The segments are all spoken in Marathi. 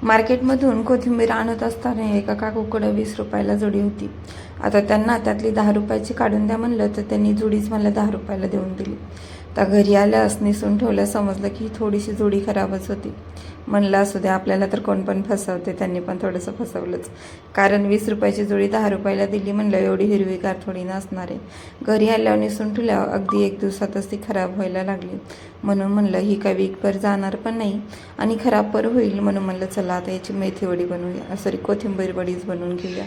मार्केटमधून कोथिंबीर आणत असताना एका काकूकडं 20 रुपयाला जुडी होती. आता त्यांना त्यातली 10 रुपयाची काढून द्या म्हणलं तर त्यांनी जुडीच मला 10 रुपयाला देऊन दिली. तर घरी आल्यास निसून ठेवलं, समजलं की थोडीशी जुडी खराबच होती. म्हणलं असू द्या, आपल्याला तर कोण पण फसवते, त्यांनी पण थोडंसं फसवलंच. कारण 20 रुपयाची जुडी 10 रुपयाला दिली म्हणलं, एवढी हिरवीगार थोडी नसणार आहे. घरी आल्यावर निसून ठेवल्यावर अगदी 1 दिवसातच ती खराब व्हायला लागली. म्हणून म्हणलं ही काय वीकभर जाणार पण नाही आणि खराब पण होईल. म्हणून म्हणलं चला आता याची मेथी वडी बनवूया, सॉरी कोथिंबीर वडीच बनवून घेऊया.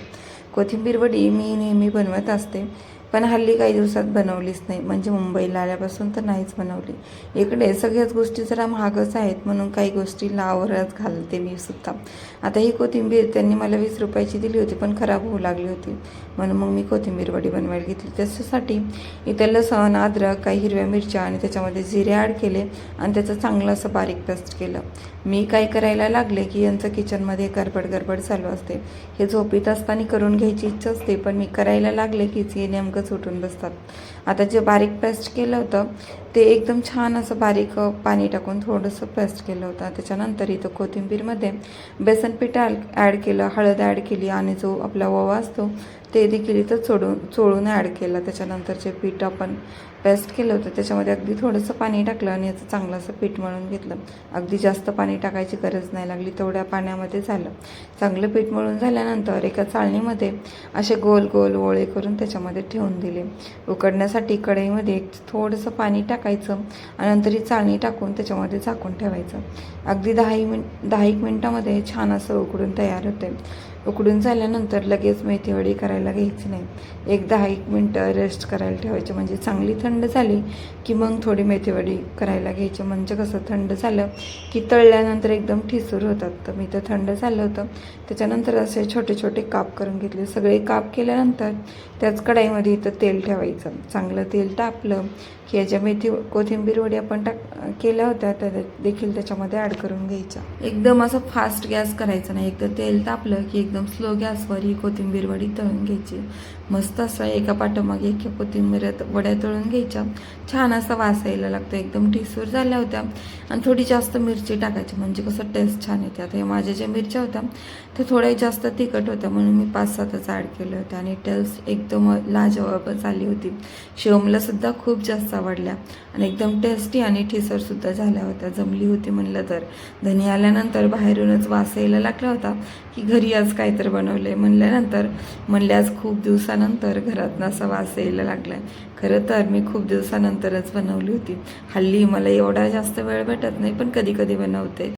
कोथिंबीर वडी मी नेहमी बनवत असते, पण हल्ली काही दिवसात बनवलीच नाही, म्हणजे मुंबईला आल्यापासून तर नाहीच बनवली. इकडे सगळ्याच गोष्टी जरा महागच आहेत म्हणून काही गोष्टी लावरच घालते मी सुद्धा. आता ही कोथिंबीर त्यांनी मला 20 रुपयाची दिली होती, पण खराब होऊ लागली होती, म्हणून मग मी कोथिंबीर वडी बनवायला घेतली. त्याच्यासाठी इथं लसण, अद्रक, काही हिरव्या मिरच्या आणि त्याच्यामध्ये जिरे ॲड केले आणि त्याचं चांगलं असं बारीक पेस्ट केलं. मी काय करायला लागले की यांचं किचनमध्ये गडबड चालू असते. हे झोपीत असताना करून घ्यायची इच्छा असते, पण मी करायला लागले कीच हे नेमकंच उठून बसतात. आता जे बारीक पेस्ट केलं होतं ते एकदम छान असं बारीक पाणी टाकून थोडंसं पेस्ट केलं होतं. त्याच्यानंतर इथं कोथिंबीरमध्ये बेसन पीठ ॲड केलं, हळद ॲड केली आणि जो आपला ओवा असतो ते देखील इथं चोळून ॲड केलं. त्याच्यानंतर जे पीठ आपण पेस्ट केलं होतं त्याच्यामध्ये अगदी थोडंसं पाणी टाकलं आणि याचं चांगलं असं पीठ मळून घेतलं. अगदी जास्त पाणी टाकायची गरज नाही लागली, तेवढ्या पाण्यामध्ये झालं. चांगलं पीठ मळून झाल्यानंतर एका चाळणीमध्ये असे गोल गोल ओळे करून त्याच्यामध्ये ठेवून दिले. उकडण्यासाठी कढईमध्ये थोडंसं पाणी टाकायचं आणि नंतर ही चाळणी टाकून त्याच्यामध्ये झाकून ठेवायचं. अगदी 10 मिनिटामध्ये छान असं उकडून तयार होते. उकडून झाल्यानंतर लगेच मेथी वडी करायला घ्यायची नाही, 10 मिनटं रेस्ट करायला ठेवायची. म्हणजे चांगली थंड झाली की मग थोडी मेथी वडी करायला घ्यायची. म्हणजे कसं थंड झालं की तळल्यानंतर एकदम ठिसूर होतात. तर मी तर थंड झालं होतं, त्याच्यानंतर असे छोटे छोटे काप करून घेतले. सगळे काप केल्यानंतर त्याच कढईमध्ये इथं तेल ठेवायचं. चांगलं तेल तापलं की याच्या कोथिंबीर वडी आपण केल्या होत्या त्या देखील त्याच्यामध्ये ॲड करून घ्यायच्या. एकदम असं फास्ट गॅस करायचं नाही, एकदा तेल तापलं की एकदम स्लो गॅसवर ही कोथिंबीर वडी तळून घ्यायची. मस्त असं एका पाठोमागे एक कोथिंबीर वड्या तळून घ्यायच्या. छान असा वास यायला लागतो. एकदम ठिसूर झाल्या होत्या आणि थोडी जास्त मिरची टाकायची, म्हणजे कसं टेस्ट छान येते. आता माझ्या ज्या मिरच्या होत्या त्या थोड्या जास्त तिखट होत्या म्हणून मी 5-7च ॲड केल्या होत्या आणि टेस्ट एकदम लाजवाबच आली होती. शिवमला सुद्धा खूप जास्त आवडल्या आणि एकदम टेस्टी आणि ठिसूरसुद्धा झाल्या होत्या. जमली होती म्हणलं तर. धनी आल्यानंतर बाहेरूनच वास यायला लागला होता की घरी आज काहीतरी बनवले म्हणल्यानंतर म्हणले आज खूप दिवसानंतर घरातनं असा वास यायला लागला आहे. खरं तर मी खूप दिवसानंतरच बनवली होती. हल्ली मला एवढा जास्त वेळ भेटत नाही, पण कधी कधी बनवते.